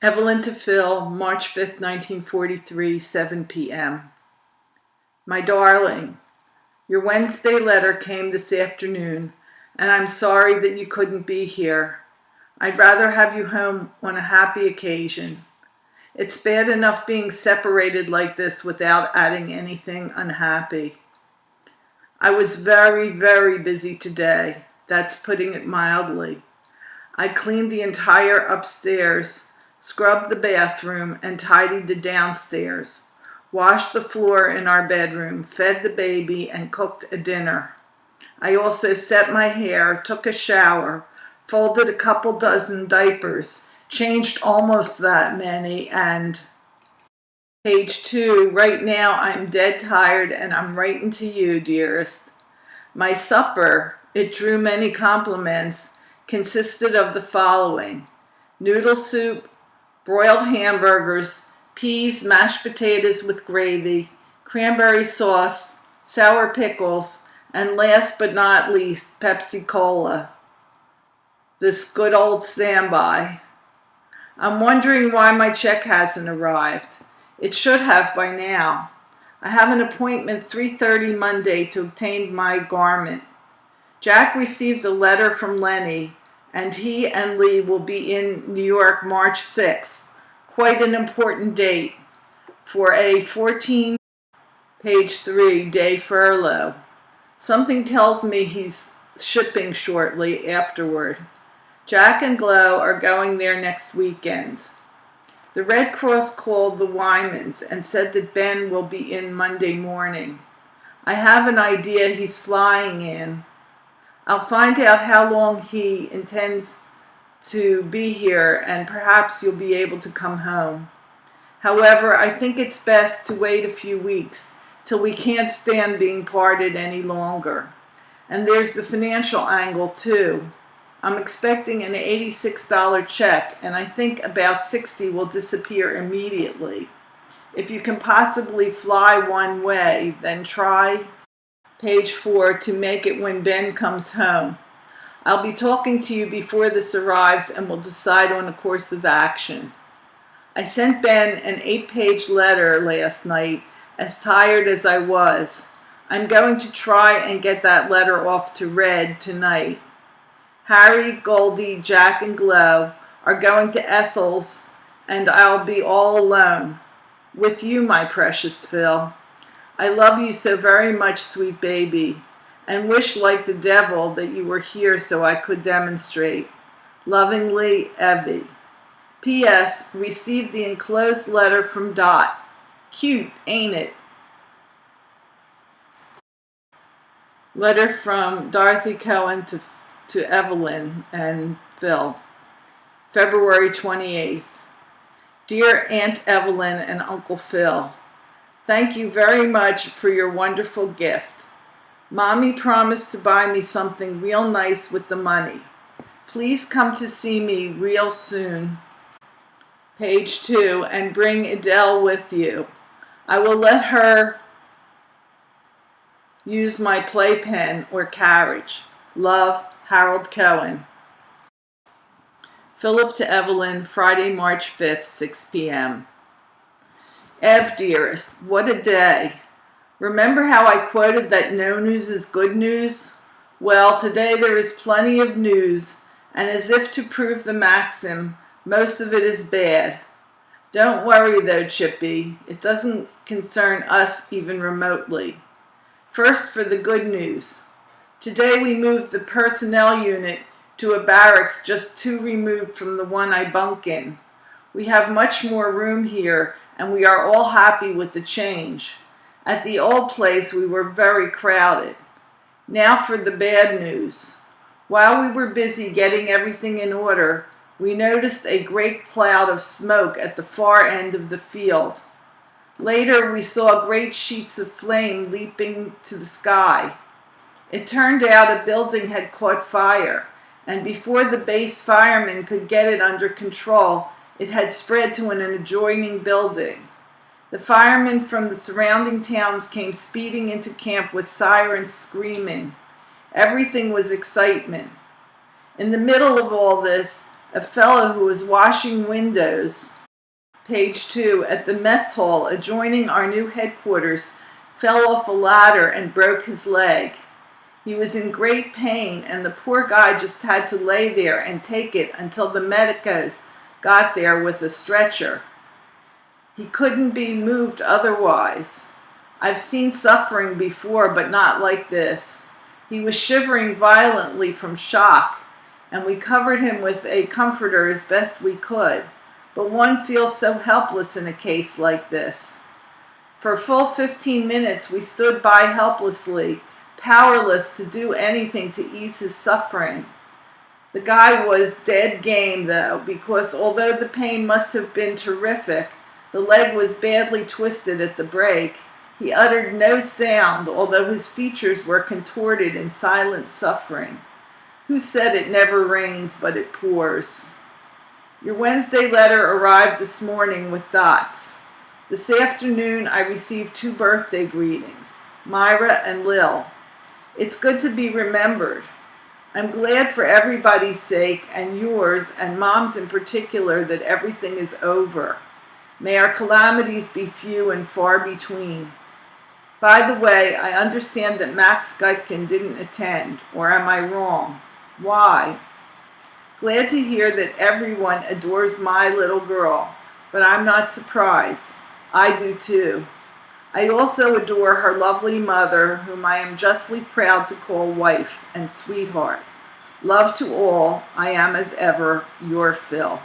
Evelyn to Phil, March 5th, 1943, 7 p.m. My darling, your Wednesday letter came this afternoon, and I'm sorry that you couldn't be here. I'd rather have you home on a happy occasion. It's bad enough being separated like this without adding anything unhappy. I was very, very busy today. That's putting it mildly. I cleaned the entire upstairs, scrubbed the bathroom, and tidied the downstairs, washed the floor in our bedroom, fed the baby, and cooked a dinner. I also set my hair, took a shower, folded a couple dozen diapers, changed almost that many, and page 2, right now I'm dead tired and I'm writing to you, dearest. My supper, it drew many compliments, consisted of the following: noodle soup, broiled hamburgers, peas, mashed potatoes with gravy, cranberry sauce, sour pickles, and last but not least, Pepsi Cola. This good old standby. I'm wondering why my check hasn't arrived. It should have by now. I have an appointment 3:30 Monday to obtain my garment. Jack received a letter from Lenny, and he and Lee will be in New York March 6th. Quite an important date for a 14, page 3, day furlough. Something tells me he's shipping shortly afterward. Jack and Glo are going there next weekend. The Red Cross called the Wymans and said that Ben will be in Monday morning. I have an idea he's flying in. I'll find out how long he intends to be here, and perhaps you'll be able to come home. However, I think it's best to wait a few weeks till we can't stand being parted any longer. And there's the financial angle too. I'm expecting an $86 check, and I think about $60 will disappear immediately. If you can possibly fly one way, then try, page 4, to make it when Ben comes home. I'll be talking to you before this arrives, and we'll decide on a course of action. I sent Ben an 8-page letter last night, as tired as I was. I'm going to try and get that letter off to Red tonight. Harry, Goldie, Jack, and Glo are going to Ethel's, and I'll be all alone. With you, my precious Phil. I love you so very much, sweet baby, and wish like the devil that you were here so I could demonstrate. Lovingly, Evie. P.S. Received the enclosed letter from Dot. Cute, ain't it? Letter from Dorothy Cohen to Evelyn and Phil. February 28th. Dear Aunt Evelyn and Uncle Phil, thank you very much for your wonderful gift. Mommy promised to buy me something real nice with the money. Please come to see me real soon. Page 2, and bring Adele with you. I will let her use my playpen or carriage. Love, Harold Cohen. Philip to Evelyn, Friday, March 5th, 6 p.m. Ev, dearest, what a day. Remember how I quoted that no news is good news? Well, today there is plenty of news, and as if to prove the maxim, most of it is bad. Don't worry though, Chippy. It doesn't concern us even remotely. First for the good news. Today we moved the personnel unit to a barracks just 2 removed from the one I bunk in. We have much more room here, and we are all happy with the change. At the old place we were very crowded. Now for the bad news. While we were busy getting everything in order, we noticed a great cloud of smoke at the far end of the field. Later we saw great sheets of flame leaping to the sky. It turned out a building had caught fire, and before the base firemen could get it under control, it had spread to an adjoining building. The firemen from the surrounding towns came speeding into camp with sirens screaming. Everything was excitement. In the middle of all this, A fellow who was washing windows, page 2, at the mess hall adjoining our new headquarters fell off a ladder and broke his leg. He was in great pain, and the poor guy just had to lay there and take it until the medicos got there with a stretcher. He couldn't be moved otherwise. I've seen suffering before, but not like this. He was shivering violently from shock, and we covered him with a comforter as best we could. But one feels so helpless in a case like this. For a full 15 minutes, we stood by helplessly, powerless to do anything to ease his suffering. The guy was dead game, though, because although the pain must have been terrific, the leg was badly twisted at the break. He uttered no sound, although his features were contorted in silent suffering. Who said it never rains, but it pours? Your Wednesday letter arrived this morning with dots. This afternoon, I received 2 birthday greetings, Myra and Lil. It's good to be remembered. I'm glad for everybody's sake, and yours, and Mom's in particular, that everything is over. May our calamities be few and far between. By the way, I understand that Max Gutkin didn't attend, or am I wrong? Why? Glad to hear that everyone adores my little girl, but I'm not surprised. I do too. I also adore her lovely mother, whom I am justly proud to call wife and sweetheart. Love to all. I am as ever, your Phil.